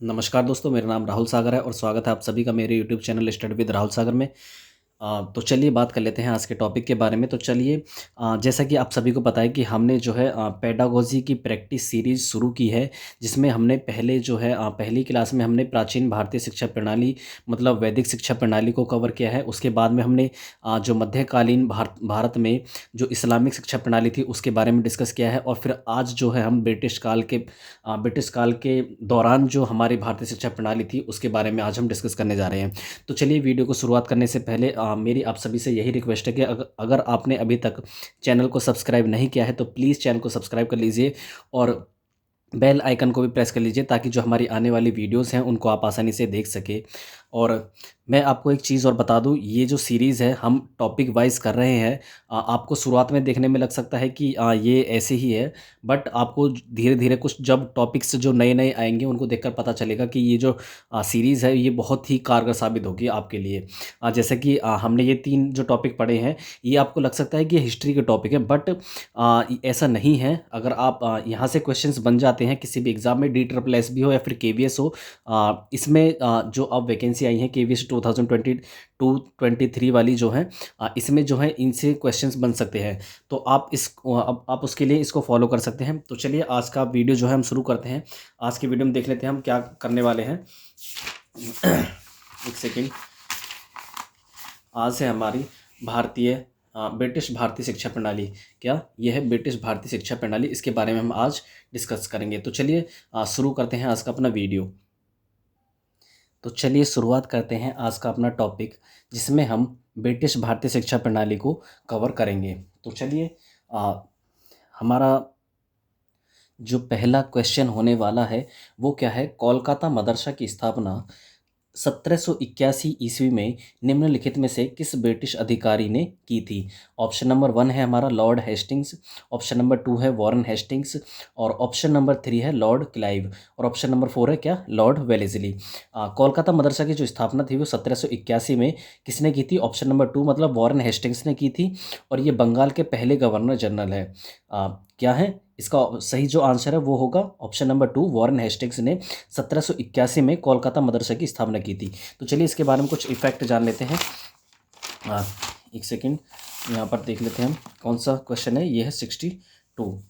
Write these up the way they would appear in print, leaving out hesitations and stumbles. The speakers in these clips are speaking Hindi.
नमस्कार दोस्तों, मेरा नाम राहुल सागर है और स्वागत है आप सभी का मेरे YouTube channel study with Rahul Sagar में। तो चलिए बात कर लेते हैं आज के टॉपिक के बारे में। तो चलिए, जैसा कि आप सभी को पता है कि हमने जो है पेडागोजी की प्रैक्टिस सीरीज़ शुरू की है, जिसमें हमने पहले जो है पहली क्लास में हमने प्राचीन भारतीय शिक्षा प्रणाली मतलब वैदिक शिक्षा प्रणाली को कवर किया है। उसके बाद में हमने जो मध्यकालीन भारत में जो इस्लामिक शिक्षा प्रणाली थी उसके बारे में डिस्कस किया है। और फिर आज जो है हम ब्रिटिश काल के दौरान जो हमारी भारतीय शिक्षा प्रणाली थी उसके बारे में आज हम डिस्कस करने जा रहे हैं। तो चलिए, वीडियो को शुरुआत करने से पहले मेरी आप सभी से यही रिक्वेस्ट है कि अगर आपने अभी तक चैनल को सब्सक्राइब नहीं किया है तो प्लीज़ चैनल को सब्सक्राइब कर लीजिए और बेल आइकन को भी प्रेस कर लीजिए, ताकि जो हमारी आने वाली वीडियोस हैं उनको आप आसानी से देख सकें। और मैं आपको एक चीज़ और बता दूं, ये जो सीरीज़ है हम टॉपिक वाइज कर रहे हैं। आपको शुरुआत में देखने में लग सकता है कि ये ऐसे ही है, बट आपको धीरे धीरे कुछ जब टॉपिक्स जो नए नए आएंगे उनको देखकर पता चलेगा कि ये जो सीरीज़ है ये बहुत ही कारगर साबित होगी आपके लिए। जैसे कि हमने ये 3 जो टॉपिक पढ़े हैं, ये आपको लग सकता है कि ये हिस्ट्री के टॉपिक है, बट ऐसा नहीं है। अगर आप यहाँ से क्वेश्चंस बन जाते हैं किसी भी एग्ज़ाम में, DSSS भी हो या फिर KVS हो, इसमें जो अब वैकेंसी आई है KVS 2022-23 वाली जो है, इसमें जो है इनसे क्वेश्चंस बन सकते हैं। तो आप उसके लिए इसको फॉलो कर सकते हैं। तो चलिए, आज का वीडियो जो है हम शुरू करते हैं। आज के वीडियो में देख लेते हैं हम क्या करने वाले हैं। एक सेकेंड। आज है हमारी ब्रिटिश भारतीय शिक्षा प्रणाली। क्या यह है ब्रिटिश भारतीय शिक्षा प्रणाली? इसके बारे में हम आज डिस्कस करेंगे। तो चलिए शुरू करते हैं आज का अपना वीडियो। तो चलिए शुरुआत करते हैं आज का अपना टॉपिक, जिसमें हम ब्रिटिश भारतीय शिक्षा प्रणाली को कवर करेंगे। तो चलिए, हमारा जो पहला क्वेश्चन होने वाला है वो क्या है? कोलकाता मदरसा की स्थापना 1781 ईस्वी में निम्नलिखित में से किस ब्रिटिश अधिकारी ने की थी? ऑप्शन नंबर 1 है हमारा लॉर्ड हेस्टिंग्स, ऑप्शन नंबर 2 है वॉरेन हेस्टिंग्स, और ऑप्शन नंबर 3 है लॉर्ड क्लाइव, और ऑप्शन नंबर 4 है क्या? Lord Wellesley. कोलकाता मदरसा की जो स्थापना थी वो 1781 में किसने की थी? ऑप्शन नंबर 2 मतलब वॉरेन हेस्टिंग्स ने की थी, और ये बंगाल के पहले गवर्नर जनरल है। क्या है इसका सही जो आंसर है? वो होगा ऑप्शन नंबर 2, वॉरेन हेस्टिंग्स ने 1781 में कोलकाता मदरसा की स्थापना की थी। तो चलिए इसके बारे में कुछ इफेक्ट जान लेते हैं। एक सेकेंड, यहाँ पर देख लेते हैं हम कौन सा क्वेश्चन है। ये है 62।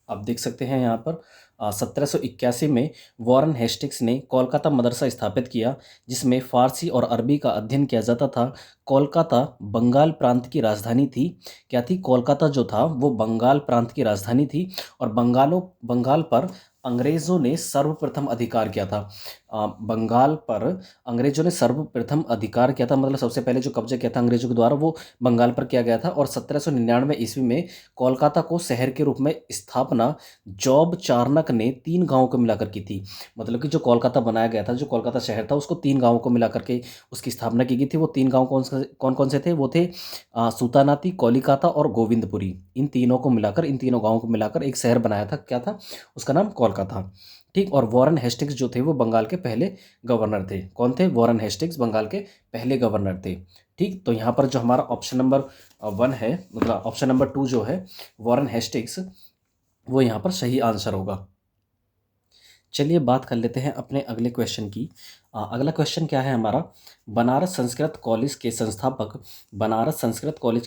आप देख सकते हैं यहाँ पर 1781 में वॉरेन हेस्टिंग्स ने कोलकाता मदरसा स्थापित किया, जिसमें फ़ारसी और अरबी का अध्ययन किया जाता था। कोलकाता बंगाल प्रांत की राजधानी थी। क्या थी? कोलकाता जो था वो बंगाल प्रांत की राजधानी थी, और बंगाल पर अंग्रेज़ों ने सर्वप्रथम अधिकार किया था। बंगाल पर अंग्रेज़ों ने सर्वप्रथम अधिकार किया था, मतलब सबसे पहले जो कब्जा किया था अंग्रेज़ों के द्वारा वो बंगाल पर किया गया था। और 1799 ईस्वी में कोलकाता को शहर के रूप में स्थापना जॉब चार्नक ने 3 गाँवों को मिलाकर की थी। मतलब कि जो कोलकाता बनाया गया था, जो कोलकाता शहर था, उसको 3 गाँवों को मिलाकर के उसकी स्थापना की गई थी। वो 3 गाँव कौन कौन से थे? वो थे सुतानाती, कोलिकाता और गोविंदपुरी। इन तीनों गाँवों को मिलाकर एक शहर बनाया था। क्या था? उसका नाम कोलकाता। ठीक। और वॉरेन हेस्टिंग्स जो थे वो बंगाल के पहले गवर्नर थे। कौन थे? वॉरेन हेस्टिंग्स बंगाल के पहले गवर्नर थे। ठीक। तो यहाँ पर जो हमारा ऑप्शन नंबर 1 है, मतलब ऑप्शन नंबर 2 जो है वॉरेन हेस्टिंग्स, वो यहाँ पर सही आंसर होगा। चलिए बात कर लेते हैं अपने अगले क्वेश्चन की। अगला क्वेश्चन क्या है हमारा? बनारस संस्कृत कॉलेज के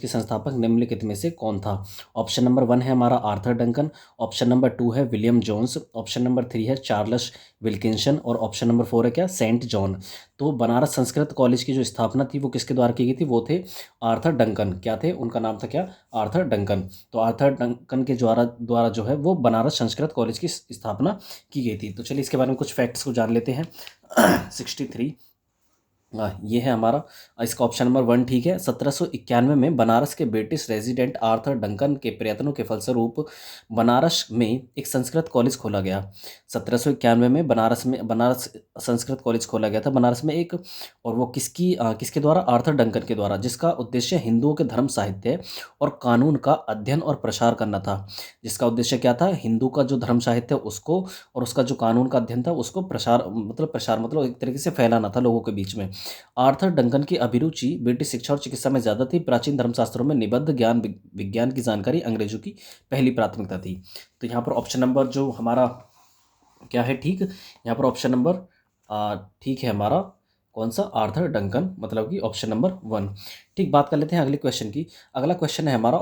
संस्थापक निम्नलिखित में से कौन था? ऑप्शन नंबर 1 है हमारा आर्थर डंकन, ऑप्शन नंबर 2 है विलियम जोन्स, ऑप्शन नंबर 3 है चार्ल्स विल्किंसन, और ऑप्शन नंबर 4 है क्या? Saint John. तो बनारस संस्कृत कॉलेज की जो स्थापना थी वो किसके द्वारा की गई थी? वो थे आर्थर डंकन। क्या थे? उनका नाम था क्या? Arthur Duncan. तो आर्थर डंकन के द्वारा जो है वो बनारस संस्कृत कॉलेज की स्थापना की गई थी। तो चलिए इसके बारे में कुछ फैक्ट्स को जान लेते हैं। 63। ये है हमारा इसका ऑप्शन नंबर 1 ठीक है। 1791 में बनारस के ब्रिटिश रेजिडेंट आर्थर डंकन के प्रयत्नों के फलस्वरूप बनारस में एक संस्कृत कॉलेज खोला गया। 1791 में बनारस संस्कृत कॉलेज खोला गया था बनारस में एक, और वो किसके द्वारा? आर्थर डंकन के द्वारा, जिसका उद्देश्य हिंदुओं के धर्म, साहित्य और कानून का अध्ययन और प्रसार करना था। जिसका उद्देश्य क्या था? हिंदू का जो धर्म साहित्य उसको, और उसका जो कानून का अध्ययन था उसको प्रसार मतलब एक तरीके से फैलाना था लोगों के बीच में। आर्थर डंकन की अभिरुचि ब्रिटिश शिक्षा और चिकित्सा में ज़्यादा थी। प्राचीन धर्मशास्त्रों में निबद्ध ज्ञान विज्ञान की जानकारी अंग्रेजों की पहली प्राथमिकता थी। तो यहाँ पर ऑप्शन नंबर जो हमारा क्या है ठीक, यहाँ पर ऑप्शन नंबर ठीक है हमारा कौन सा, आर्थर डंकन, मतलब कि ऑप्शन नंबर 1। ठीक, बात कर लेते हैं अगले क्वेश्चन की। अगला क्वेश्चन है हमारा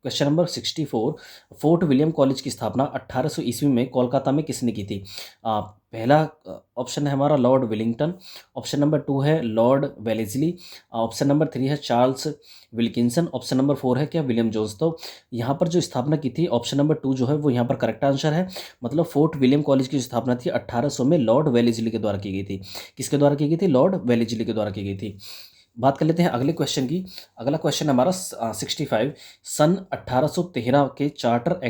question number 64। Fort William college की स्थापना 1800 ईस्वी में कोलकाता में किसने की थी? पहला ऑप्शन है हमारा लॉर्ड विलिंगटन, ऑप्शन नंबर 2 है लॉर्ड वेलेस्ली, ऑप्शन नंबर 3 है चार्ल्स विल्किंसन, ऑप्शन नंबर 4 है क्या विलियम जोन्स। तो यहाँ पर जो स्थापना की थी ऑप्शन नंबर 2 जो है वो यहाँ पर करेक्ट आंसर है। मतलब फोर्ट विलियम कॉलेज की स्थापना थी 1800 में लॉर्ड वेलेस्ली के द्वारा की गई थी। किसके द्वारा की गई थी? लॉर्ड वेलेस्ली के द्वारा की गई थी। बात कर लेते हैं अगले क्वेश्चन की। अगला क्वेश्चन हमारा 65। सन 1813 के चार्टर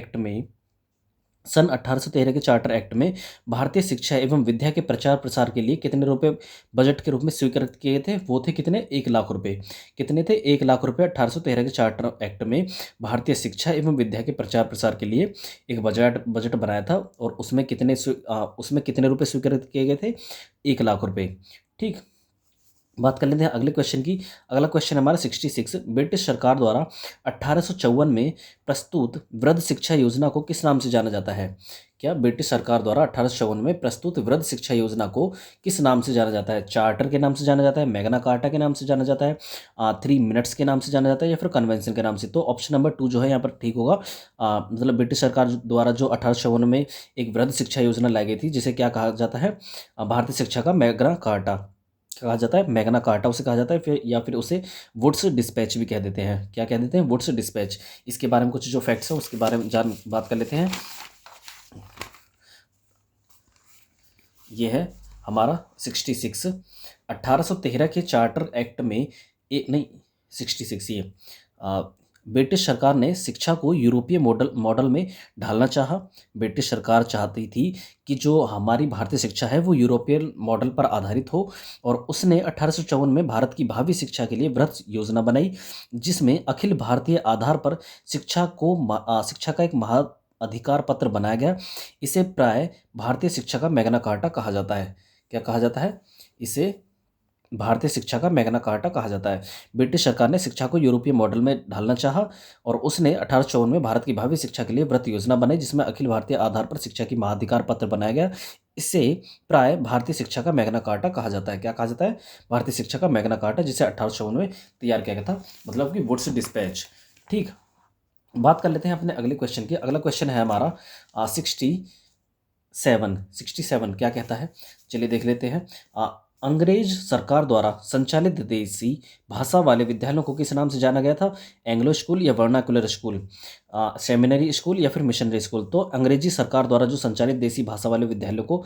एक्ट में भारतीय शिक्षा एवं विद्या के प्रचार प्रसार के लिए कितने रुपए बजट के रूप में स्वीकृत किए थे? वो थे कितने? 1 लाख रुपए। कितने थे? 1 लाख रुपए 1813 के चार्टर एक्ट में भारतीय शिक्षा एवं विद्या के प्रचार प्रसार के लिए एक बजट बनाया था, और उसमें कितने रुपए स्वीकृत किए गए थे? 1 लाख रुपए। ठीक, बात कर लेते हैं अगले क्वेश्चन की। अगला क्वेश्चन हमारा 66। ब्रिटिश सरकार द्वारा 1854 में प्रस्तुत वृद्ध शिक्षा योजना को किस नाम से जाना जाता है? क्या ब्रिटिश सरकार द्वारा 1854 में प्रस्तुत वृद्ध शिक्षा योजना को किस नाम से जाना जाता है? चार्टर के नाम से जाना जाता है, मैग्ना कार्टा के नाम से जाना जाता है, 3 मिनट्स के नाम से जाना जाता है, या फिर कन्वेंशन के नाम से? तो ऑप्शन नंबर 2 जो है यहाँ पर ठीक होगा। मतलब ब्रिटिश सरकार द्वारा जो 1854 में एक वृद्ध शिक्षा योजना लाई गई थी, जिसे क्या कहा जाता है? भारतीय शिक्षा का मैग्ना कार्टा कहा जाता है, मैग्ना कार्टा उसे कहा जाता है, फिर या फिर उसे वुड्स डिस्पैच भी कह देते हैं। क्या कह देते हैं? Wood's Despatch. इसके बारे में कुछ जो फैक्ट्स हैं उसके बारे में बात कर लेते हैं। ये है हमारा 66। 1813 के चार्टर एक्ट में नहीं 66 ये ब्रिटिश सरकार ने शिक्षा को यूरोपीय मॉडल में ढालना चाहा। ब्रिटिश सरकार चाहती थी कि जो हमारी भारतीय शिक्षा है वो यूरोपीय मॉडल पर आधारित हो, और उसने 1854 में भारत की भावी शिक्षा के लिए बृहत योजना बनाई, जिसमें अखिल भारतीय आधार पर शिक्षा का एक महा अधिकार पत्र बनाया गया। इसे प्राय भारतीय शिक्षा का मैग्ना कार्टा कहा जाता है। क्या कहा जाता है? इसे भारतीय शिक्षा का मैग्ना कार्टा कहा जाता है। ब्रिटिश सरकार ने शिक्षा को यूरोपीय मॉडल में ढालना चाहा, और उसने 1854 में भारत की भावी शिक्षा के लिए वृहत योजना बनाई, जिसमें अखिल भारतीय आधार पर शिक्षा की महाधिकार पत्र बनाया गया। इसे प्राय भारतीय शिक्षा का मैग्ना कार्टा कहा जाता है। क्या कहा जाता है? भारतीय शिक्षा का मैग्ना कार्टा, जिसे 1854 में तैयार किया गया था, मतलब कि वुड्स डिस्पैच। ठीक, बात कर लेते हैं अपने अगले क्वेश्चन की। अगला क्वेश्चन है हमारा 67 क्या कहता है? चलिए देख लेते हैं। अंग्रेज सरकार द्वारा संचालित देसी भाषा वाले विद्यालयों को किस नाम से जाना गया था? एंग्लो स्कूल या वर्नाकुलर स्कूल, सेमिनरी स्कूल या फिर मिशनरी स्कूल? तो अंग्रेजी सरकार द्वारा जो संचालित देसी भाषा वाले विद्यालयों को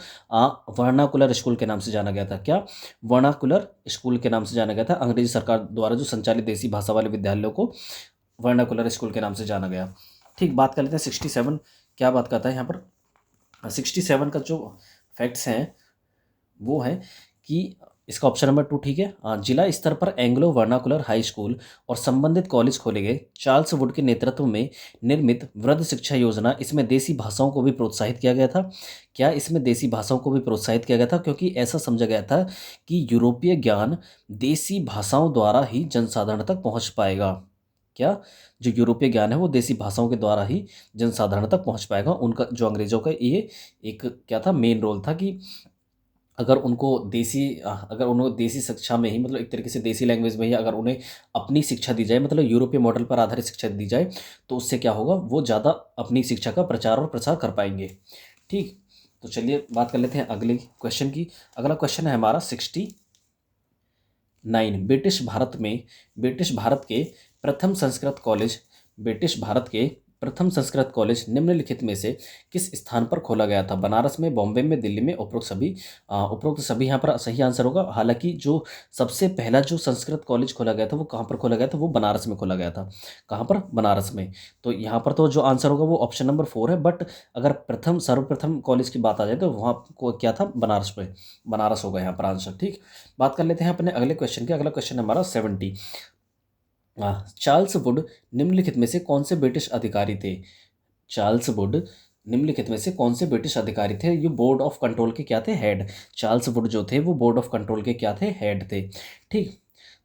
वर्नाकुलर स्कूल के नाम से जाना गया था। क्या? वर्नाकुलर स्कूल के नाम से जाना गया था। अंग्रेजी सरकार द्वारा जो संचालित देसी भाषा वाले विद्यालयों को वर्नाकुलर स्कूल के नाम से जाना गया। ठीक, बात कर लेते हैं 67 क्या बात करता है यहाँ पर। 67 का जो फैक्ट्स हैं वो है कि इसका ऑप्शन नंबर 2 ठीक है। जिला स्तर पर एंग्लो वर्नाकुलर हाई स्कूल और संबंधित कॉलेज खोले गए। चार्ल्स वुड के नेतृत्व में निर्मित वृद्ध शिक्षा योजना, इसमें देसी भाषाओं को भी प्रोत्साहित किया गया था। क्या इसमें देसी भाषाओं को भी प्रोत्साहित किया गया था? क्योंकि ऐसा समझा गया था कि यूरोपीय ज्ञान देसी भाषाओं द्वारा ही जनसाधारण तक पहुँच पाएगा। क्या? जो यूरोपीय ज्ञान है वो देसी भाषाओं के द्वारा ही जनसाधारण तक पहुंच पाएगा। उनका जो अंग्रेजों का ये एक क्या था, मेन रोल था कि अगर उनको देसी शिक्षा में ही, मतलब एक तरीके से देसी लैंग्वेज में ही अगर उन्हें अपनी शिक्षा दी जाए, मतलब यूरोपीय मॉडल पर आधारित शिक्षा दी जाए, तो उससे क्या होगा, वो ज़्यादा अपनी शिक्षा का प्रचार और प्रसार कर पाएंगे। ठीक, तो चलिए बात कर लेते हैं अगले क्वेश्चन की। अगला क्वेश्चन है हमारा 69। ब्रिटिश भारत के प्रथम संस्कृत कॉलेज निम्नलिखित में से किस स्थान पर खोला गया था? बनारस में, बॉम्बे में, दिल्ली में? उपरोक्त सभी यहाँ पर सही आंसर होगा। हालांकि जो सबसे पहला जो संस्कृत कॉलेज खोला गया था वो कहाँ पर खोला गया था? वो बनारस में खोला गया था। कहाँ पर? बनारस में। तो यहाँ पर तो जो आंसर होगा वो ऑप्शन नंबर 4 है, बट अगर सर्वप्रथम कॉलेज की बात आ जाए तो वहाँ को क्या था? बनारस होगा यहाँ पर आंसर। ठीक, बात कर लेते हैं अपने अगले क्वेश्चन की। अगला क्वेश्चन हमारा 70। चार्ल्स वुड निम्नलिखित में से कौन से ब्रिटिश अधिकारी थे? चार्ल्स वुड निम्नलिखित में से कौन से ब्रिटिश अधिकारी थे? ये बोर्ड ऑफ कंट्रोल के क्या थे? हेड। चार्ल्स वुड जो थे वो बोर्ड ऑफ कंट्रोल के क्या थे? हेड थे। ठीक,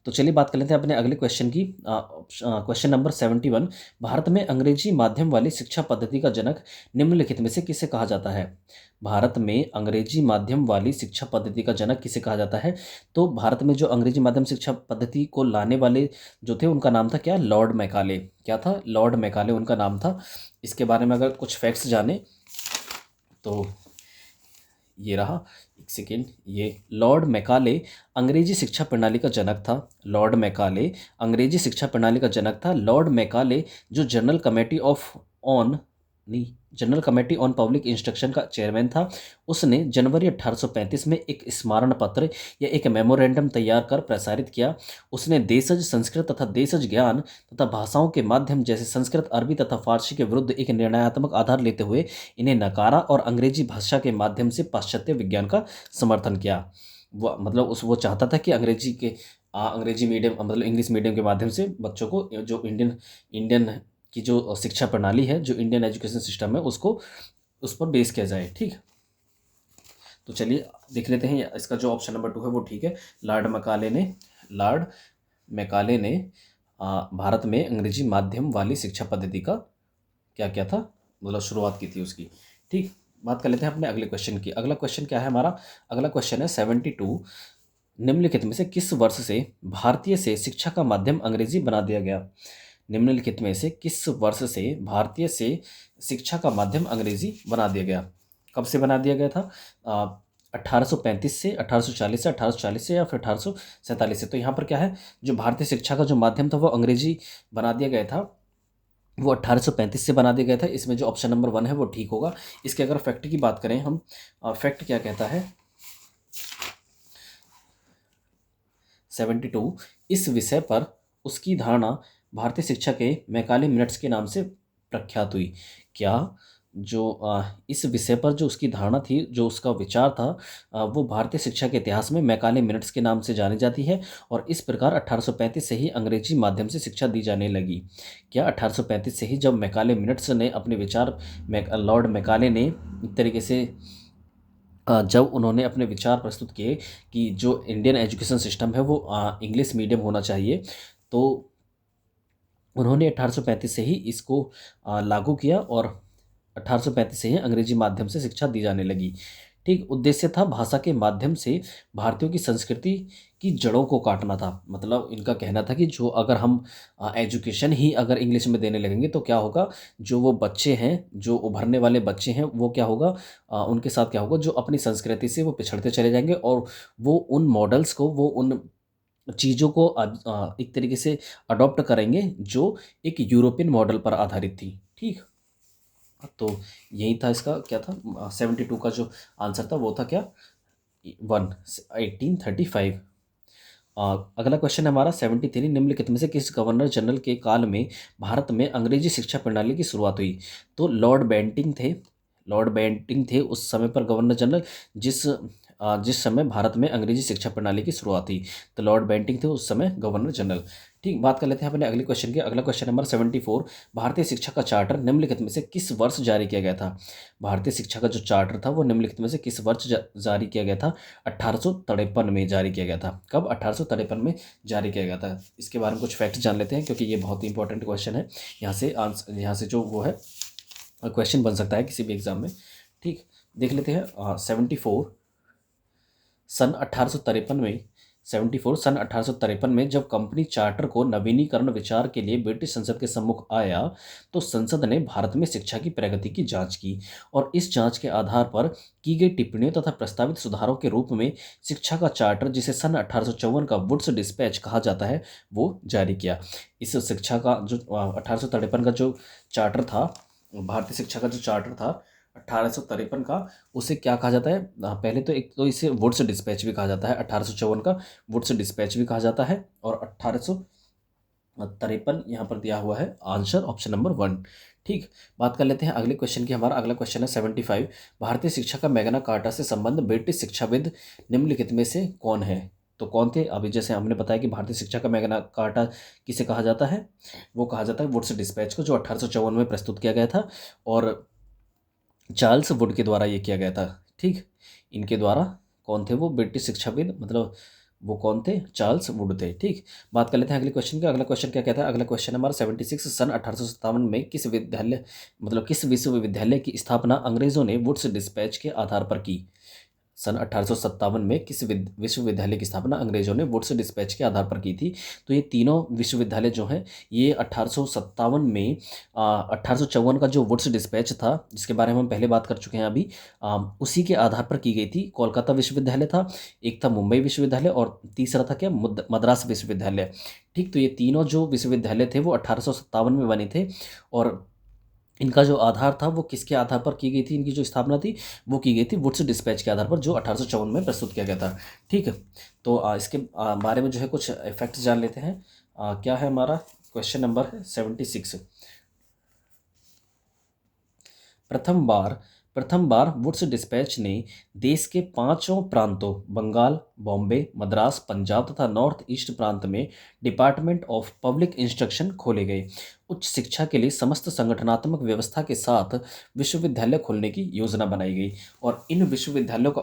तो चलिए बात कर लेते हैं अपने अगले क्वेश्चन की। क्वेश्चन नंबर 71, भारत में अंग्रेजी माध्यम वाली शिक्षा पद्धति का जनक निम्नलिखित में से किसे कहा जाता है? भारत में अंग्रेजी माध्यम वाली शिक्षा पद्धति का जनक किसे कहा जाता है? तो भारत में जो अंग्रेजी माध्यम शिक्षा पद्धति को लाने वाले जो थे उनका नाम था क्या? Lord Macaulay. क्या था? लॉर्ड मैकाले उनका नाम था। इसके बारे में अगर कुछ फैक्ट्स जाने तो ये रहा, एक सेकेंड, ये लॉर्ड मैकाले अंग्रेजी शिक्षा प्रणाली का जनक था। लॉर्ड मैकाले अंग्रेजी शिक्षा प्रणाली का जनक था। लॉर्ड मैकाले जो general committee on public instruction का चेयरमैन था, उसने जनवरी 1835 में एक स्मारण पत्र या एक मेमोरेंडम तैयार कर प्रसारित किया। उसने देशज संस्कृत तथा देशज ज्ञान तथा भाषाओं के माध्यम जैसे संस्कृत, अरबी तथा फारसी के विरुद्ध एक निर्णयात्मक आधार लेते हुए इन्हें नकारा और अंग्रेजी भाषा के माध्यम से पाश्चात्य विज्ञान का समर्थन किया। वो मतलब वो चाहता था कि अंग्रेजी मीडियम मतलब इंग्लिश मीडियम के माध्यम से बच्चों को जो इंडियन इंडियन की जो शिक्षा प्रणाली है, जो इंडियन एजुकेशन सिस्टम है, उसको उस पर बेस किया जाए। ठीक, तो चलिए देख लेते हैं इसका जो ऑप्शन नंबर 2 है वो ठीक है। लॉर्ड मैकाले ने भारत में अंग्रेजी माध्यम वाली शिक्षा पद्धति का क्या क्या था, मतलब शुरुआत की थी उसकी। ठीक, बात कर लेते हैं अपने अगले क्वेश्चन की। अगला क्वेश्चन क्या है हमारा? अगला क्वेश्चन है 72, निम्नलिखित में से किस वर्ष से भारतीय से शिक्षा का माध्यम अंग्रेजी बना दिया गया? निम्नलिखित में से किस वर्ष से भारतीय से शिक्षा का माध्यम अंग्रेजी बना दिया गया? कब से बना दिया गया था? 1835 से, 1840 से, 1840 से या फिर 1847 से? तो यहाँ पर क्या है, जो भारतीय शिक्षा का जो माध्यम था वो अंग्रेजी बना दिया गया था, वो 1835 से बना दिया गया था। इसमें जो ऑप्शन नंबर 1 है वो ठीक होगा। इसके अगर फैक्ट की बात करें हम, फैक्ट क्या कहता है 72, इस विषय पर उसकी धारणा भारतीय शिक्षा के मैकाले मिनट्स के नाम से प्रख्यात हुई। क्या? जो इस विषय पर जो उसकी धारणा थी, जो उसका विचार था, वो भारतीय शिक्षा के इतिहास में मैकाले मिनट्स के नाम से जानी जाती है और इस प्रकार 1835 से ही अंग्रेजी माध्यम से शिक्षा दी जाने लगी। क्या 1835 से ही जब मैकाले मिनट्स ने अपने विचार लॉर्ड मैकाले ने एक तरीके से जब उन्होंने अपने विचार प्रस्तुत किए कि जो इंडियन एजुकेशन सिस्टम है वो इंग्लिश मीडियम होना चाहिए, तो उन्होंने 1835 से ही इसको लागू किया और 1835 से ही अंग्रेजी माध्यम से शिक्षा दी जाने लगी। ठीक, उद्देश्य था भाषा के माध्यम से भारतीयों की संस्कृति की जड़ों को काटना था। मतलब इनका कहना था कि जो अगर हम एजुकेशन ही अगर इंग्लिश में देने लगेंगे तो क्या होगा, जो वो बच्चे हैं, जो उभरने वाले बच्चे हैं, वो क्या होगा, उनके साथ क्या होगा, जो अपनी संस्कृति से वो पिछड़ते चले जाएंगे और वो उन मॉडल्स को, वो उन चीज़ों को एक तरीके से अडॉप्ट करेंगे जो एक यूरोपियन मॉडल पर आधारित थी। ठीक, तो यही था इसका क्या था 72 का जो आंसर था वो था क्या 1835। अगला क्वेश्चन है हमारा 73, निम्नलिखित में से किस गवर्नर जनरल के काल में भारत में अंग्रेजी शिक्षा प्रणाली की शुरुआत हुई? तो लॉर्ड बेंटिंग थे उस समय पर गवर्नर जनरल, जिस समय भारत में अंग्रेजी शिक्षा प्रणाली की शुरुआत हुई। तो लॉर्ड बेंटिंग थे उस समय गवर्नर जनरल। ठीक, बात कर लेते हैं अपने अगले क्वेश्चन की। अगला क्वेश्चन नंबर 74, भारतीय शिक्षा का चार्टर निम्नलिखित में से किस वर्ष जारी किया गया था? भारतीय शिक्षा का जो चार्टर था वो निम्नलिखित में से किस वर्ष जारी किया गया था? 1853 में जारी किया गया था। कब? 1853 में जारी किया गया था। इसके बारे में कुछ फैक्ट जान लेते हैं क्योंकि ये बहुत ही इंपॉर्टेंट क्वेश्चन है। यहाँ से जो वो है क्वेश्चन बन सकता है किसी भी एग्जाम में। ठीक, देख लेते हैं 74 सन 1853 में जब कंपनी चार्टर को नवीनीकरण विचार के लिए ब्रिटिश संसद के सम्मुख आया तो संसद ने भारत में शिक्षा की प्रगति की जांच की और इस जांच के आधार पर की गई टिप्पणियों तथा प्रस्तावित सुधारों के रूप में शिक्षा का चार्टर, जिसे सन 1854 का वुड्स डिस्पैच कहा जाता है, वो जारी किया। इस शिक्षा का जो 1853 का जो चार्टर था, भारतीय शिक्षा का जो चार्टर था 1853 का, उसे क्या कहा जाता है? पहले तो एक तो इसे वुड्स डिस्पैच भी कहा जाता है। 1854 का वुड्स डिस्पैच भी कहा जाता है और 1853 यहाँ पर दिया हुआ है आंसर ऑप्शन नंबर 1। ठीक, बात कर लेते हैं अगले क्वेश्चन की। हमारा अगला क्वेश्चन है 75, भारतीय शिक्षा का मैग्ना कार्टा से संबंध ब्रिटिश शिक्षाविद निम्नलिखित में से कौन है? तो कौन थे? अभी जैसे हमने बताया कि भारतीय शिक्षा का मैग्ना कार्टा किसे कहा जाता है, वो कहा जाता है वुड्स डिस्पैच को, जो 1854 में प्रस्तुत किया गया था और चार्ल्स वुड के द्वारा ये किया गया था। ठीक, इनके द्वारा कौन थे वो ब्रिटिश शिक्षाविद, मतलब वो कौन थे, चार्ल्स वुड थे। ठीक, बात कर लेते हैं अगले क्वेश्चन का। अगला क्वेश्चन क्या कहता है, अगला क्वेश्चन हमारा 76, सन 1857 में किस विद्यालय, मतलब किस विश्वविद्यालय की स्थापना अंग्रेजों ने वुड्स डिस्पैच के आधार पर की। सन 1857 में किस विश्वविद्यालय की स्थापना अंग्रेजों ने वुड्स डिस्पैच के आधार पर की थी। तो ये तीनों विश्वविद्यालय जो हैं ये 1857 में 1854 का जो वुड्स डिस्पैच था जिसके बारे में हम पहले बात कर चुके हैं अभी, उसी के आधार पर की गई थी। कोलकाता विश्वविद्यालय था, एक था मुंबई विश्वविद्यालय और तीसरा था क्या, मद्रास विश्वविद्यालय। ठीक, तो ये तीनों जो विश्वविद्यालय थे वो 1857 में बने थे और इनका जो आधार था वो किसके आधार पर की गई थी, इनकी जो स्थापना थी वो की गई थी वुड्स डिस्पैच के आधार पर, जो 1854 में प्रस्तुत किया गया था। ठीक है, तो इसके बारे में जो है कुछ फैक्ट्स जान लेते हैं। क्या है हमारा क्वेश्चन नंबर 76। प्रथम बार प्रथम बार वुड्स डिस्पैच ने देश के पांचों प्रांतों बंगाल, बॉम्बे, मद्रास, पंजाब तथा नॉर्थ ईस्ट प्रांत में डिपार्टमेंट ऑफ पब्लिक इंस्ट्रक्शन खोले गए। उच्च शिक्षा के लिए समस्त संगठनात्मक व्यवस्था के साथ विश्वविद्यालय खोलने की योजना बनाई गई और इन विश्वविद्यालयों का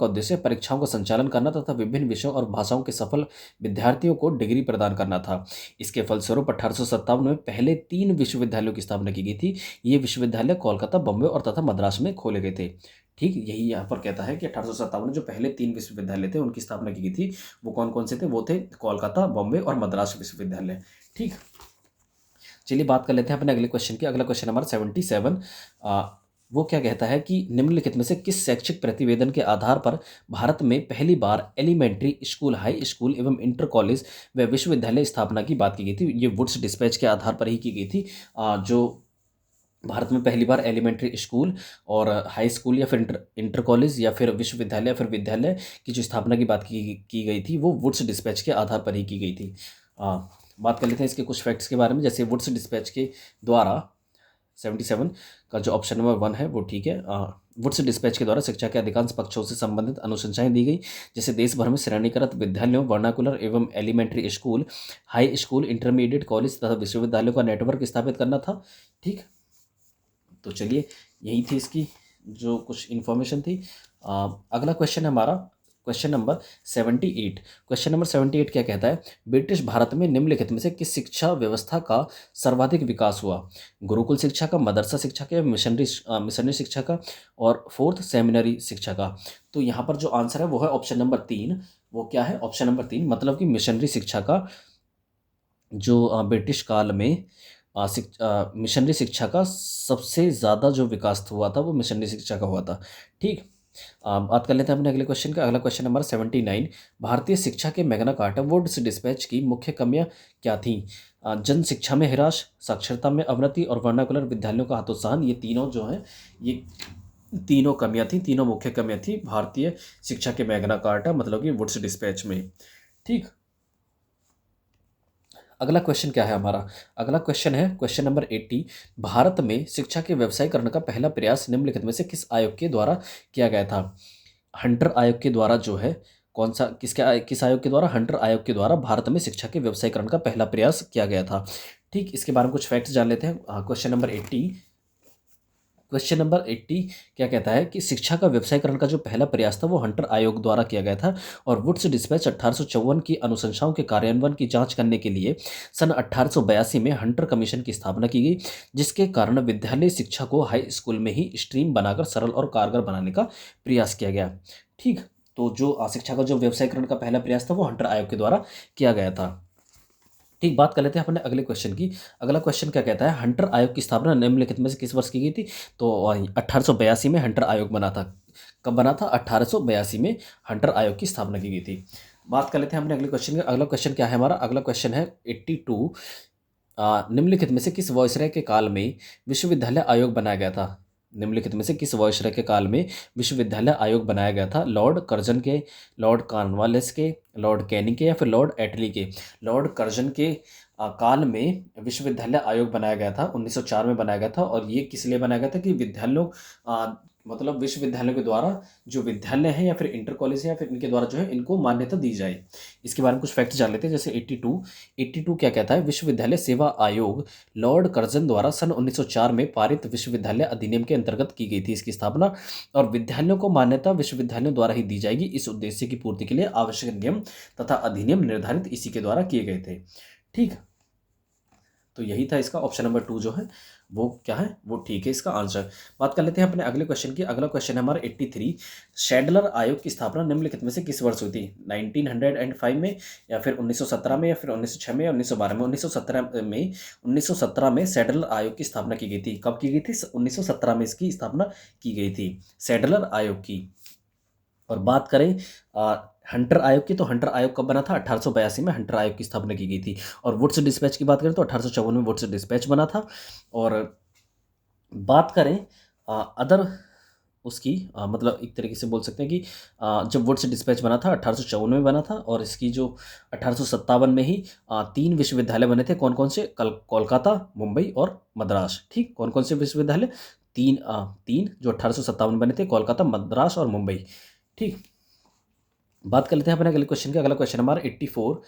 उद्देश्य परीक्षाओं का संचालन करना तथा विभिन्न विषयों और भाषाओं के सफल विद्यार्थियों को डिग्री प्रदान करना था। इसके फलस्वरूप 1857 में पहले 3 विश्वविद्यालयों की स्थापना की गई थी। ये विश्वविद्यालय कोलकाता, बॉम्बे और तथा मद्रास में खोले गए थे। ठीक, यही यहाँ पर कहता है कि 1857 में जो पहले 3 विश्वविद्यालय थे उनकी स्थापना की गई थी। वो कौन कौन से थे, वो थे कोलकाता, बॉम्बे और मद्रास विश्वविद्यालय। ठीक, चलिए बात कर लेते हैं अपने अगले क्वेश्चन की। अगला क्वेश्चन हमारा 77, वो क्या कहता है कि निम्नलिखित में से किस शैक्षिक प्रतिवेदन के आधार पर भारत में पहली बार एलिमेंट्री स्कूल, हाई स्कूल एवं इंटर कॉलेज व विश्वविद्यालय स्थापना की बात की गई थी। ये वुड्स डिस्पैच के आधार पर ही की गई थी। जो भारत में पहली बार एलिमेंट्री स्कूल और हाई स्कूल या फिर इंटर कॉलेज या फिर विश्वविद्यालय या फिर विद्यालय की जो स्थापना की बात की गई थी वो वुड्स डिस्पैच के आधार पर ही की गई थी। बात कर लेते हैं इसके कुछ फैक्ट्स के बारे में। जैसे वुड्स डिस्पैच के द्वारा 77 का जो ऑप्शन नंबर 1 है वो ठीक है। वुड्स डिस्पैच के द्वारा शिक्षा के अधिकांश पक्षों से संबंधित अनुशंसाएं दी गई, जैसे देश भर में श्रेणीकृत विद्यालयों, वर्नाकुलर एवं elementary school, high school, intermediate college तथा विश्वविद्यालयों का नेटवर्क स्थापित करना था। ठीक, तो चलिए यही थी इसकी जो कुछ इन्फॉर्मेशन थी। अगला क्वेश्चन है हमारा क्वेश्चन नंबर 78। क्वेश्चन नंबर 78 क्या कहता है, ब्रिटिश भारत में निम्नलिखित में से किस शिक्षा व्यवस्था का सर्वाधिक विकास हुआ। गुरुकुल शिक्षा का, मदरसा शिक्षा का, मिशनरी शिक्षा का और फोर्थ सेमिनरी शिक्षा का। तो यहाँ पर जो आंसर है वो है ऑप्शन नंबर 3। वो क्या है, ऑप्शन नंबर 3, मतलब कि मिशनरी शिक्षा का जो ब्रिटिश काल में मिशनरी शिक्षा का सबसे ज़्यादा जो विकास हुआ था वो मिशनरी शिक्षा का हुआ था। ठीक, बात कर लेते हैं अपने अगले क्वेश्चन का। अगला क्वेश्चन नंबर 79, भारतीय शिक्षा के मैग्ना कार्टा वुड्स डिस्पैच की मुख्य कमियां क्या थीं। जन शिक्षा में हिरास, साक्षरता में अवनति और वर्नाकुलर विद्यालयों का हतोत्साहन, ये तीनों जो हैं ये तीनों कमियां थी, तीनों मुख्य कमियां थी भारतीय शिक्षा के मैग्ना कार्टा मतलब कि वुड्स डिस्पैच में। ठीक, अगला क्वेश्चन क्या है हमारा, अगला क्वेश्चन है क्वेश्चन नंबर 80, भारत में शिक्षा के व्यवसायीकरण का पहला प्रयास निम्नलिखित में से किस आयोग के द्वारा किया गया था। हंटर आयोग के द्वारा जो है, कौन सा किस आयोग के द्वारा, हंटर आयोग के द्वारा भारत में शिक्षा के व्यवसायीकरण का पहला प्रयास किया गया था। ठीक, इसके बारे में कुछ फैक्ट्स जान लेते हैं। क्वेश्चन नंबर 80 क्या कहता है कि शिक्षा का व्यवसायीकरण का जो पहला प्रयास था वो हंटर आयोग द्वारा किया गया था और वुड्स डिस्पैच 1854 की अनुशंसाओं के कार्यान्वयन की जांच करने के लिए सन 1882 में हंटर कमीशन की स्थापना की गई, जिसके कारण विद्यालय शिक्षा को हाई स्कूल में ही स्ट्रीम बनाकर सरल और कारगर बनाने का प्रयास किया गया। ठीक, तो जो शिक्षा का जो व्यवसायीकरण का पहला प्रयास था वो हंटर आयोग के द्वारा किया गया था। ठीक, बात कर लेते हैं अपने अगले क्वेश्चन की। अगला क्वेश्चन क्या कहता है, हंटर आयोग की स्थापना निम्नलिखित में से किस वर्ष की गई थी। तो 1882 में हंटर आयोग बना था। कब बना था, 1882 में हंटर आयोग की स्थापना की गई थी। बात कर लेते हैं अपने अगले क्वेश्चन का। अगला क्वेश्चन क्या है हमारा, अगला क्वेश्चन है 82, निम्नलिखित में से किस वायसराय के काल में विश्वविद्यालय आयोग बनाया गया था। निम्नलिखित में से किस वायसराय के काल में विश्वविद्यालय आयोग बनाया गया था। लॉर्ड कर्जन के, लॉर्ड कॉर्नवालिस के, लॉर्ड कैनिंग के या फिर लॉर्ड एटली के। लॉर्ड कर्जन के काल में विश्वविद्यालय आयोग बनाया गया था, 1904 में बनाया गया था और ये किस लिए बनाया गया था कि विद्यालयों मतलब विश्वविद्यालयों के द्वारा जो विद्यालय हैं या फिर इंटर कॉलेज है या फिर इनके द्वारा जो है इनको मान्यता दी जाए। इसके बारे में कुछ फैक्ट जान लेते हैं। जैसे 82 क्या कहता है, विश्वविद्यालय सेवा आयोग लॉर्ड कर्जन द्वारा सन 1904 में पारित विश्वविद्यालय अधिनियम के अंतर्गत की गई थी इसकी स्थापना, और विद्यालयों को मान्यता विश्वविद्यालयों द्वारा ही दी जाएगी। इस उद्देश्य की पूर्ति के लिए आवश्यक नियम तथा अधिनियम निर्धारित इसी के द्वारा किए गए थे। ठीक, तो यही था इसका ऑप्शन नंबर 2 जो है वो क्या है, वो ठीक है इसका आंसर। बात कर लेते हैं अपने अगले क्वेश्चन की। अगला क्वेश्चन है हमारा 83, शैडलर आयोग की स्थापना निम्नलिखित में से किस वर्ष हुई थी? 1905 में, या फिर 1917 में, या फिर 1906 में, या 1912 में? 1917 में सैडलर आयोग की स्थापना की गई थी। कब की गई थी? 1917 में इसकी स्थापना की गई थी, सैडलर आयोग की। और बात करें हंटर आयोग की, तो हंटर आयोग कब बना था? 1882 में हंटर आयोग की स्थापना की गई थी। और वुड्स डिस्पैच की बात करें तो 1854 में वुड्स डिस्पैच बना था। और बात करें अदर उसकी मतलब एक तरीके से बोल सकते हैं कि जब वुड्स डिस्पैच बना था 1854 में बना था, और इसकी जो 1857 में ही 3 विश्वविद्यालय बने थे। कौन कौन से? कोलकाता, मुंबई और मद्रास। ठीक, कौन कौन से विश्वविद्यालय? तीन जो 1857 में बने थे, कोलकाता, मद्रास और मुंबई। ठीक, बात कर लेते हैं अपने अगले क्वेश्चन की। अगला क्वेश्चन हमारा 84,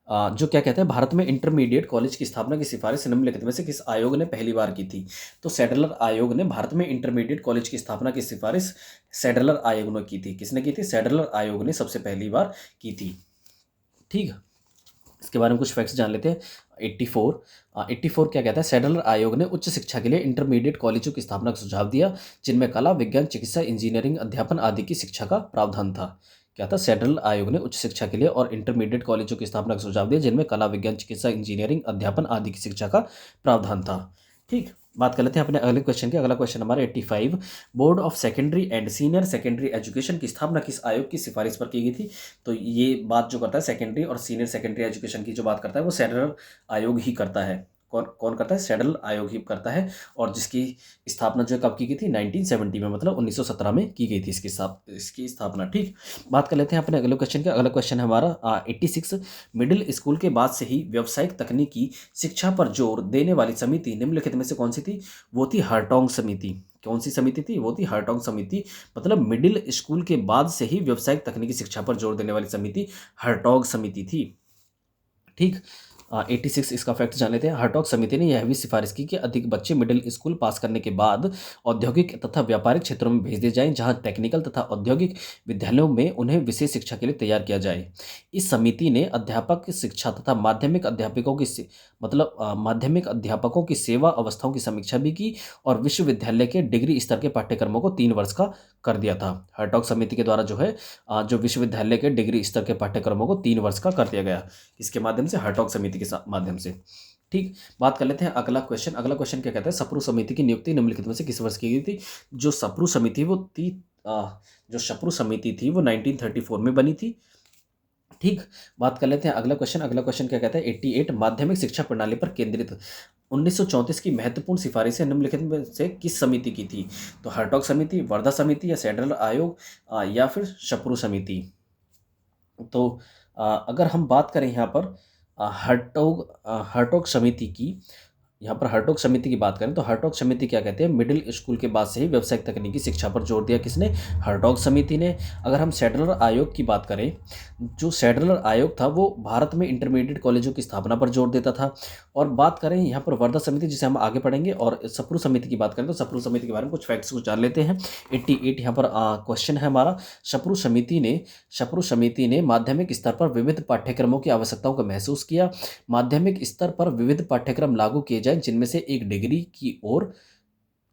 जो क्या कहते हैं, भारत में इंटरमीडिएट कॉलेज की स्थापना की सिफारिश निम्नलिखित में से किस आयोग ने पहली बार की थी? तो सैडलर आयोग ने भारत में इंटरमीडिएट कॉलेज की स्थापना की सिफारिश सैडलर आयोग ने की थी। किसने की थी? सैडलर आयोग ने सबसे पहली बार की थी। ठीक, इसके बारे में कुछ फैक्ट्स जान लेते हैं। 84 क्या कहता है, सैडलर आयोग ने उच्च शिक्षा के लिए इंटरमीडिएट कॉलेजों की स्थापना का सुझाव दिया, जिनमें कला, विज्ञान, चिकित्सा, इंजीनियरिंग, अध्यापन आदि की शिक्षा का प्रावधान था। क्या था? सैडलर आयोग ने उच्च शिक्षा के लिए और इंटरमीडिएट कॉलेजों की स्थापना का सुझाव दिया, जिनमें कला, विज्ञान, चिकित्सा, इंजीनियरिंग, अध्यापन आदि की शिक्षा का प्रावधान था। ठीक, बात कर लेते हैं अपने अगले क्वेश्चन की। अगला क्वेश्चन हमारा 85, board of secondary and senior secondary education की स्थापना किस आयोग की सिफारिश पर की गई थी? तो ये बात जो करता है सेकेंडरी और सीनियर सेकेंडरी एजुकेशन की जो बात करता है वो सैडलर आयोग ही करता है। कौन कौन करता है? सैडलर आयोग ही करता है। और जिसकी स्थापना जो है कब की गई थी? 1970 में, मतलब 1917 में की गई थी इसकी स्थापना। ठीक, बात कर लेते हैं अपने अगले क्वेश्चन का। अगला क्वेश्चन है हमारा 86, मिडिल स्कूल के बाद से ही व्यावसायिक तकनीकी शिक्षा पर जोर देने वाली समिति निम्नलिखित में से कौन सी थी? वो थी हर्टोग समिति। कौन सी समिति थी? वो थी हर्टोग समिति। मतलब मिडिल स्कूल के बाद से ही व्यावसायिक तकनीकी शिक्षा पर जोर देने वाली समिति हर्टोग समिति थी। ठीक, 86 इसका फैक्ट जान लेते हैं। हर्टोग समिति ने यह भी सिफारिश की कि अधिक बच्चे मिडिल स्कूल पास करने के बाद औद्योगिक तथा व्यापारिक क्षेत्रों में भेज दिए जाएं, जहां टेक्निकल तथा औद्योगिक विद्यालयों में उन्हें विशेष शिक्षा के लिए तैयार किया जाए। इस समिति ने अध्यापक शिक्षा तथा माध्यमिक अध्यापकों की सेवा अवस्थाओं की समीक्षा भी की, और विश्वविद्यालय के डिग्री स्तर के पाठ्यक्रमों को 3 वर्ष का कर दिया था। हर्टोग समिति के द्वारा जो है जो विश्वविद्यालय के डिग्री स्तर के पाठ्यक्रमों को 3 वर्ष का कर दिया गया। इसके माध्यम से? हर्टोग समिति के माध्यम से। ठीक, बात कर लेते हैं अगला क्वेश्चन। अगला क्वेश्चन क्या कहता है, सप्रू समिति की नियुक्ति निम्नलिखित में से किस वर्ष की गई थी? जो सप्रू समिति वो थी जो सप्रू समिति थी वो 1934 में बनी थी। ठीक, बात कर लेते हैं अगला क्वेश्चन। अगला क्वेश्चन क्या कहता है, 88, माध्यमिक शिक्षा प्रणाली पर केंद्रित 1934 की महत्वपूर्ण सिफारिशें निम्नलिखित में से किस समिति की थी? तो हर्टोग समिति, वर्धा समिति, या सैडलर आयोग, या फिर सप्रू समिति? तो अगर हम बात करें यहाँ पर हर्टोग समिति की, यहाँ पर हर्टोग समिति की बात करें तो हर्टोग समिति क्या कहते हैं, मिडिल स्कूल के बाद से ही व्यावसायिक तकनीकी शिक्षा पर जोर दिया। किसने? हर्टोग समिति ने। अगर हम सैडलर आयोग की बात करें, जो सैडलर आयोग था वो भारत में इंटरमीडिएट कॉलेजों की स्थापना पर जोर देता था। और बात करें यहाँ पर वर्धा समिति, जिसे हम आगे पढ़ेंगे, और सप्रू समिति की बात करें तो सप्रू समिति के बारे में कुछ फैक्ट्स को जान लेते हैं। 88 यहाँ पर क्वेश्चन है हमारा, सप्रू समिति ने माध्यमिक स्तर पर विविध पाठ्यक्रमों की आवश्यकताओं को महसूस किया। माध्यमिक स्तर पर विविध पाठ्यक्रम लागू किए जाए जिनमें से एक डिग्री की ओर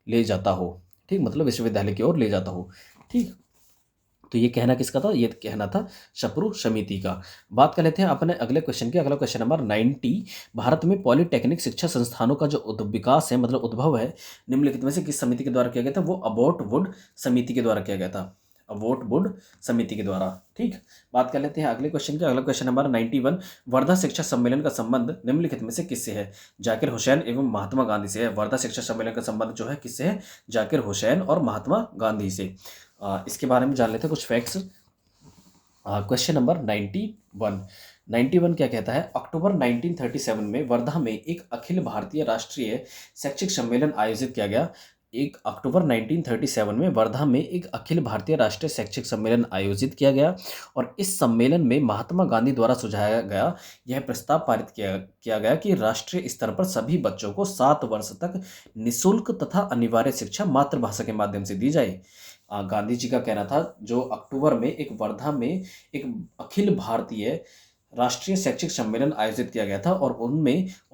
ले जाता हो। ठीक, मतलब विश्वविद्यालय की ओर ले जाता हो। ठीक, तो ये कहना किसका था? ये कहना था सप्रू समिति का। बात कर लेते हैं अपने अगले क्वेश्चन की। अगला क्वेश्चन नंबर 90, भारत में पॉलिटेक्निक शिक्षा संस्थानों का जो विकास है, मतलब उद्भव है, निम्नलिखित में से किस समिति के द्वारा किया गया था? वो अबॉट वुड समिति के द्वारा किया गया था। अबॉट वुड समिति के द्वारा। ठीक, बात कर लेते हैं अगले क्वेश्चन की। अगला क्वेश्चन नंबर 91, वर्धा शिक्षा सम्मेलन का संबंध निम्नलिखित में से किससे है? जाकिर हुसैन एवं महात्मा गांधी से है। वर्धा शिक्षा सम्मेलन का संबंध जो है किससे है? जाकिर हुसैन और महात्मा गांधी से। इसके बारे में जान लेते हैं कुछ फैक्ट्स। क्वेश्चन नंबर 91 क्या कहता है, अक्टूबर 1937 में वर्धा में एक अखिल भारतीय राष्ट्रीय शैक्षिक सम्मेलन आयोजित किया गया। 1 अक्टूबर 1937 में वर्धा में एक अखिल भारतीय राष्ट्रीय शैक्षिक सम्मेलन आयोजित किया गया और इस सम्मेलन में महात्मा गांधी द्वारा सुझाया गया यह प्रस्ताव पारित किया गया कि राष्ट्रीय स्तर पर सभी बच्चों को 7 वर्ष तक निःशुल्क तथा अनिवार्य शिक्षा मातृभाषा के माध्यम से दी जाए। गांधी जी का कहना था, जो अक्टूबर में एक वर्धा में एक अखिल भारतीय राष्ट्रीय शैक्षिक सम्मेलन आयोजित किया गया था और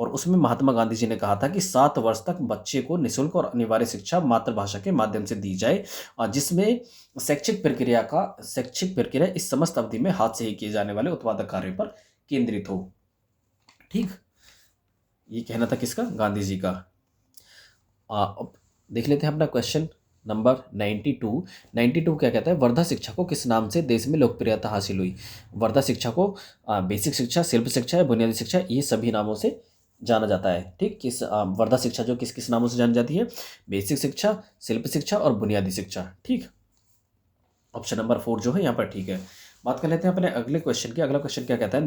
उसमें महात्मा गांधी जी ने कहा था कि 7 वर्ष तक बच्चे को निःशुल्क और अनिवार्य शिक्षा मातृभाषा के माध्यम से दी जाए, जिसमें शैक्षिक प्रक्रिया इस समस्त अवधि में हाथ से ही किए जाने वाले उत्पादक कार्यों पर केंद्रित हो। ठीक, ये कहना था किसका? गांधी जी का। अब देख लेते हैं अपना क्वेश्चन नंबर 92 क्या कहता है? वर्धा शिक्षा को किस नाम से देश में लोकप्रियता हासिल हुई? वर्धा शिक्षा को बेसिक शिक्षा, शिल्प शिक्षा या बुनियादी शिक्षा, ये सभी नामों से जाना जाता है। ठीक, वर्धा शिक्षा जो किस किस नामों से जानी जाती है? बेसिक शिक्षा, शिल्प शिक्षा और बुनियादी शिक्षा। ठीक, ऑप्शन नंबर 4 जो है यहाँ पर ठीक है। बात कर लेते हैं अपने अगले क्वेश्चन की। अगला क्वेश्चन क्या कहता है?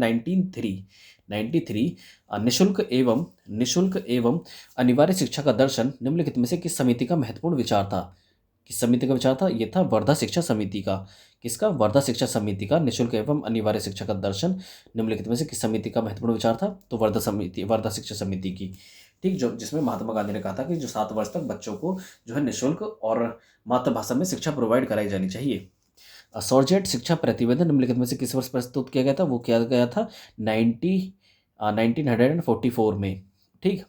93 निःशुल्क एवं अनिवार्य शिक्षा का दर्शन निम्नलिखित में से किस समिति का महत्वपूर्ण विचार था? किस समिति का विचार था? ये था वर्धा शिक्षा समिति का। किसका? वर्धा शिक्षा समिति का निःशुल्क एवं अनिवार्य शिक्षा का दर्शन निम्नलिखित में से किस समिति का महत्वपूर्ण विचार था? तो वर्धा शिक्षा समिति की। ठीक, जो जिसमें महात्मा गांधी ने कहा था कि जो 7 वर्ष तक बच्चों को जो है निःशुल्क और मातृभाषा में शिक्षा प्रोवाइड कराई जानी चाहिए। सॉर्जेट शिक्षा प्रतिवेदन निम्नलिखित में से किस वर्ष प्रस्तुत किया गया था? वो किया गया था 1944 में। ठीक,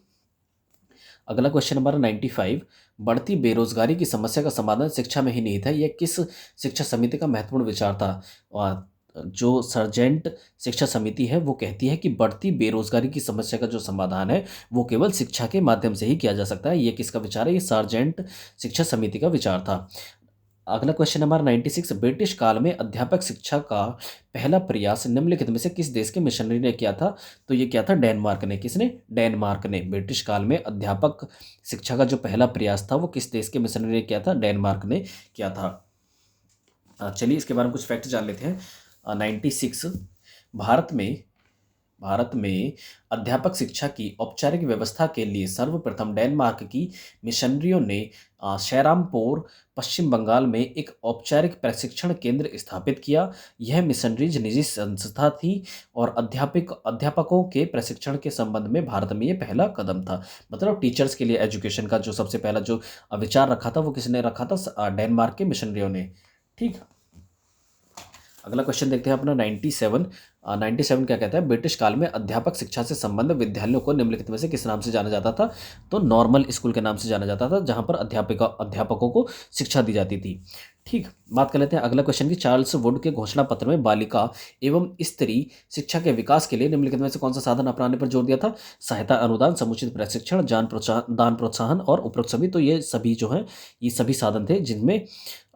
अगला क्वेश्चन नंबर 95, बढ़ती बेरोजगारी की समस्या का समाधान शिक्षा में ही नहीं था, यह किस शिक्षा समिति का महत्वपूर्ण विचार था? जो सर्जेंट शिक्षा समिति है वो कहती है कि बढ़ती बेरोजगारी की समस्या का जो समाधान है वो केवल शिक्षा के माध्यम से ही किया जा सकता है। ये किसका विचार है? ये सार्जेंट शिक्षा समिति का विचार था। अगला क्वेश्चन नंबर 96, ब्रिटिश काल में अध्यापक शिक्षा का पहला प्रयास निम्नलिखित में से किस देश के मिशनरी ने किया था? तो ये क्या था? डेनमार्क ने। किसने? डेनमार्क ने। ब्रिटिश काल में अध्यापक शिक्षा का जो पहला प्रयास था वो किस देश के मिशनरी ने किया था? डेनमार्क ने किया था। चलिए इसके बारे में कुछ फैक्ट जान लेते हैं। 96, भारत में अध्यापक शिक्षा की औपचारिक व्यवस्था के लिए सर्वप्रथम डेनमार्क की मिशनरियों ने श्रीरामपुर पश्चिम बंगाल में एक औपचारिक प्रशिक्षण केंद्र स्थापित किया। यह मिशनरीज निजी संस्था थी और अध्यापकों के प्रशिक्षण के संबंध में भारत में ये पहला कदम था। मतलब टीचर्स के लिए एजुकेशन का जो सबसे पहला जो विचार रखा था वो किसने रखा था? डेनमार्क के मिशनरियों ने। ठीक, अगला क्वेश्चन देखते हैं अपना 97 क्या कहता है? ब्रिटिश काल में अध्यापक शिक्षा से संबंधित विद्यालयों को निम्नलिखित में से किस नाम से जाना जाता था? तो नॉर्मल स्कूल के नाम से जाना जाता था, जहां पर अध्यापकों को शिक्षा दी जाती थी। ठीक, बात कर लेते हैं अगला क्वेश्चन की। चार्ल्स वुड के घोषणा पत्र में बालिका एवं स्त्री शिक्षा के विकास के लिए निम्नलिखित में से कौन सा साधन अपनाने पर जोर दिया था? सहायता, अनुदान, समुचित प्रशिक्षण, दान प्रोत्साहन और उपरोक्त सभी। तो ये सभी जो है ये सभी साधन थे जिनमें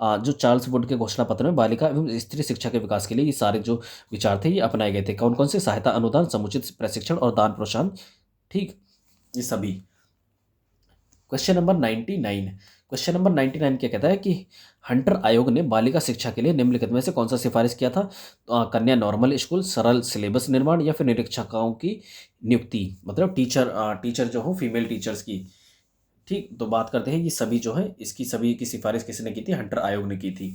जो चार्ल्स वुड के घोषणा पत्र में बालिका एवं स्त्री शिक्षा के विकास के लिए ये सारे जो विचार थे ये अपनाए गए थे। कौन कौन से? सहायता, अनुदान, समुचित प्रशिक्षण और दान प्रोत्साहन। ठीक, ये सभी। क्वेश्चन नंबर 99 क्या कहता है कि हंटर आयोग ने बालिका शिक्षा के लिए निम्नलिखित में से कौन सा सिफारिश किया था? कन्या नॉर्मल स्कूल, सरल सिलेबस निर्माण या फिर निरीक्षकों की नियुक्ति, मतलब टीचर जो हो फीमेल टीचर्स की। ठीक, तो बात करते हैं ये सभी जो है इसकी सभी की सिफारिश किसने की थी? हंटर आयोग ने की थी।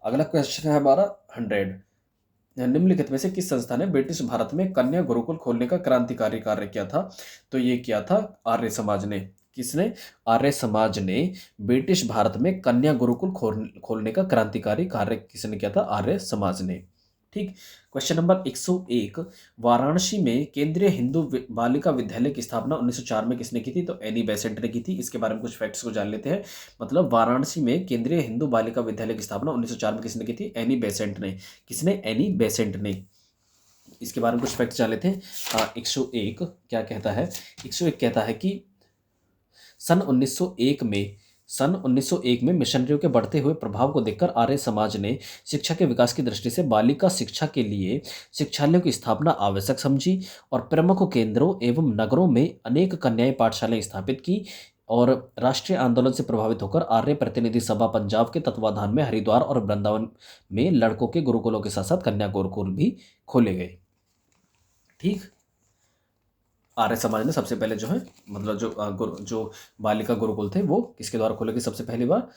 अगला क्वेश्चन है हमारा 100, निम्नलिखित में से किस संस्था ने ब्रिटिश भारत में कन्या गुरुकुल खोलने का क्रांतिकारी कार्य किया था? तो ये किया था आर्य समाज ने। किसने? आर्य समाज ने ब्रिटिश भारत में कन्या गुरुकुल खोलने का क्रांतिकारी कार्य किसने किया था? आर्य समाज ने। ठीक, क्वेश्चन नंबर 101, वाराणसी में केंद्रीय हिंदू बालिका विद्यालय की स्थापना 1904 में किसने की थी? तो एनी बेसेंट ने की थी। इसके बारे में कुछ फैक्ट्स को जान लेते हैं। मतलब वाराणसी में केंद्रीय हिंदू बालिका विद्यालय की स्थापना 1904 में किसने की थी? एनी बेसेंट ने। किसने? एनी बेसेंट ने। इसके बारे में कुछ फैक्ट्स जान लेते हैं। 101 क्या कहता है? 101 कहता है कि सन 1901 में मिशनरियों के बढ़ते हुए प्रभाव को देखकर आर्य समाज ने शिक्षा के विकास की दृष्टि से बालिका शिक्षा के लिए शिक्षालयों की स्थापना आवश्यक समझी और प्रमुख केंद्रों एवं नगरों में अनेक कन्याएं पाठशालाएं स्थापित की। और राष्ट्रीय आंदोलन से प्रभावित होकर आर्य प्रतिनिधि सभा पंजाब के तत्वाधान में हरिद्वार और वृंदावन में लड़कों के गुरुकुलों के साथ साथ कन्या गुरुकुल भी खोले गए। ठीक, आर्य समाज ने सबसे पहले जो है मतलब जो बालिका गुरुकुल थे वो किसके द्वारा खोले गए सबसे पहली बार?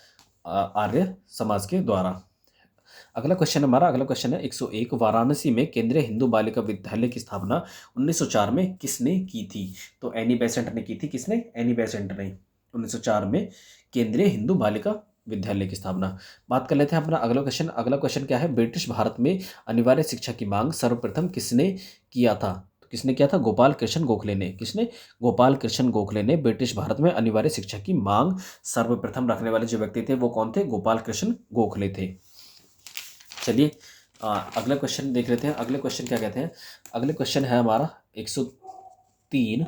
आर्य समाज के द्वारा। अगला क्वेश्चन है 101। वाराणसी में केंद्रीय हिंदू बालिका विद्यालय की स्थापना 1904 में किसने की थी? तो एनी बेसेंट ने की थी। किसने? एनी बेसेंट ने 1904 में केंद्रीय हिंदू बालिका विद्यालय की स्थापना। बात कर लेते हैं अपना अगला क्वेश्चन क्या है? ब्रिटिश भारत में अनिवार्य शिक्षा की मांग सर्वप्रथम किसने किया था? तो किसने किया था? गोपाल कृष्ण गोखले ने। किसने? गोपाल कृष्ण गोखले ने ब्रिटिश भारत में अनिवार्य शिक्षा की मांग सर्वप्रथम रखने वाले जो व्यक्ति थे वो कौन थे? गोपाल कृष्ण गोखले थे। चलिए अगला क्वेश्चन देख लेते हैं। अगले क्वेश्चन क्या कहते हैं? अगले क्वेश्चन है हमारा 103।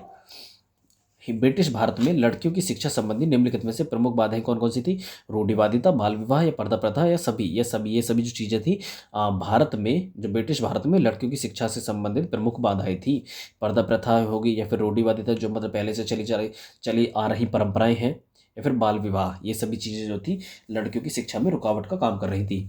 ब्रिटिश भारत में लड़कियों की शिक्षा संबंधी निम्नलिखित में से प्रमुख बाधाएं कौन कौन सी थी? रूढ़िवादिता, बाल विवाह या पर्दा प्रथा या सभी? ये सभी जो चीज़ें थी भारत में, जो ब्रिटिश भारत में लड़कियों की शिक्षा से संबंधित प्रमुख बाधाएं थी। पर्दा प्रथा होगी या फिर रूढ़िवादिता जो मतलब पहले से चली आ रही परंपराएं हैं, या फिर बाल विवाह। ये सभी चीज़ें जो थी लड़कियों की शिक्षा में रुकावट का काम कर रही थी।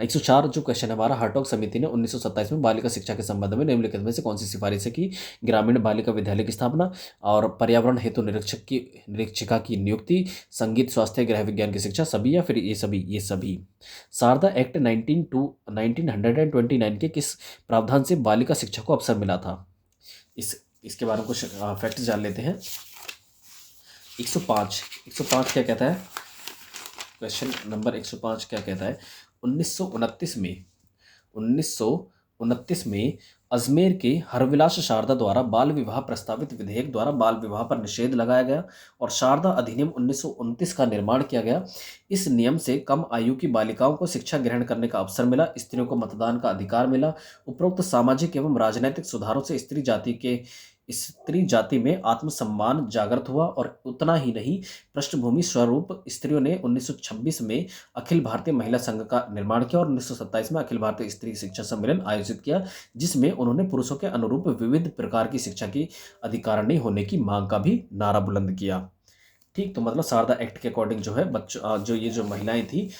104 जो क्वेश्चन है हमारा, हार्टॉग समिति ने 1927 में बालिका शिक्षा के संबंध में निम्नलिखित में से कौन सी सिफारिशें की? ग्रामीण बालिका विद्यालय की स्थापना और पर्यावरण हेतु निरीक्षिका की नियुक्ति, संगीत, स्वास्थ्य, गृह विज्ञान की शिक्षा, सभी या फिर ये सभी? शारदा एक्ट 1929 के किस प्रावधान से बालिका शिक्षा को अवसर मिला था? इसके बारे में कुछ फैक्ट जान लेते हैं। 105 क्या कहता है? क्वेश्चन नंबर 105 क्या कहता है? 1929 में अजमेर के हरविलास शारदा द्वारा बाल विवाह प्रस्तावित विधेयक द्वारा बाल विवाह पर निषेध लगाया गया और शारदा अधिनियम 1929 का निर्माण किया गया। इस नियम से कम आयु की बालिकाओं को शिक्षा ग्रहण करने का अवसर मिला, स्त्रियों को मतदान का अधिकार मिला। उपरोक्त सामाजिक एवं राजनैतिक सुधारों से स्त्री जाति में आत्मसम्मान जागृत हुआ और उतना ही नहीं, पृष्ठभूमि स्वरूप स्त्रियों ने 1926 में अखिल भारतीय महिला संघ का निर्माण किया और 1927 में अखिल भारतीय स्त्री शिक्षा सम्मेलन आयोजित किया, जिसमें उन्होंने पुरुषों के अनुरूप विविध प्रकार की शिक्षा की अधिकारिणी होने की मांग का भी नारा बुलंद किया। ठीक, तो मतलब शारदा एक्ट के अकॉर्डिंग जो है बच्चों जो महिलाएं थी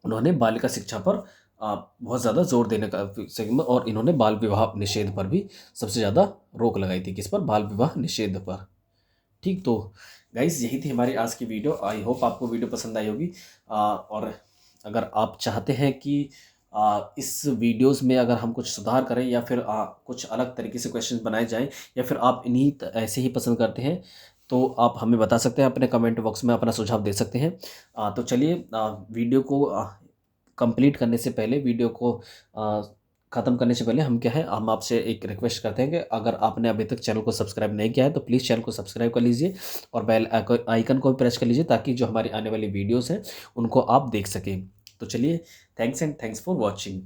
उन्होंने बालिका शिक्षा पर बहुत ज़्यादा जोर देने का और इन्होंने बाल विवाह निषेध पर भी सबसे ज़्यादा रोक लगाई थी। किस पर? बाल विवाह निषेध पर। ठीक, तो गाइस यही थी हमारी आज की वीडियो। आई होप आपको वीडियो पसंद आई होगी और अगर आप चाहते हैं कि इस वीडियोस में अगर हम कुछ सुधार करें या फिर कुछ अलग तरीके से क्वेश्चन बनाए जाएं या फिर आप इन्हीं ऐसे ही पसंद करते हैं तो आप हमें बता सकते हैं, अपने कमेंट बॉक्स में अपना सुझाव दे सकते हैं। तो चलिए वीडियो को कंप्लीट करने से पहले, वीडियो को ख़त्म करने से पहले हम आपसे एक रिक्वेस्ट करते हैं कि अगर आपने अभी तक चैनल को सब्सक्राइब नहीं किया है तो प्लीज़ चैनल को सब्सक्राइब कर लीजिए और बेल आइकन को भी प्रेस कर लीजिए ताकि जो हमारी आने वाली वीडियोस हैं उनको आप देख सकें। तो चलिए, थैंक्स फॉर वॉचिंग।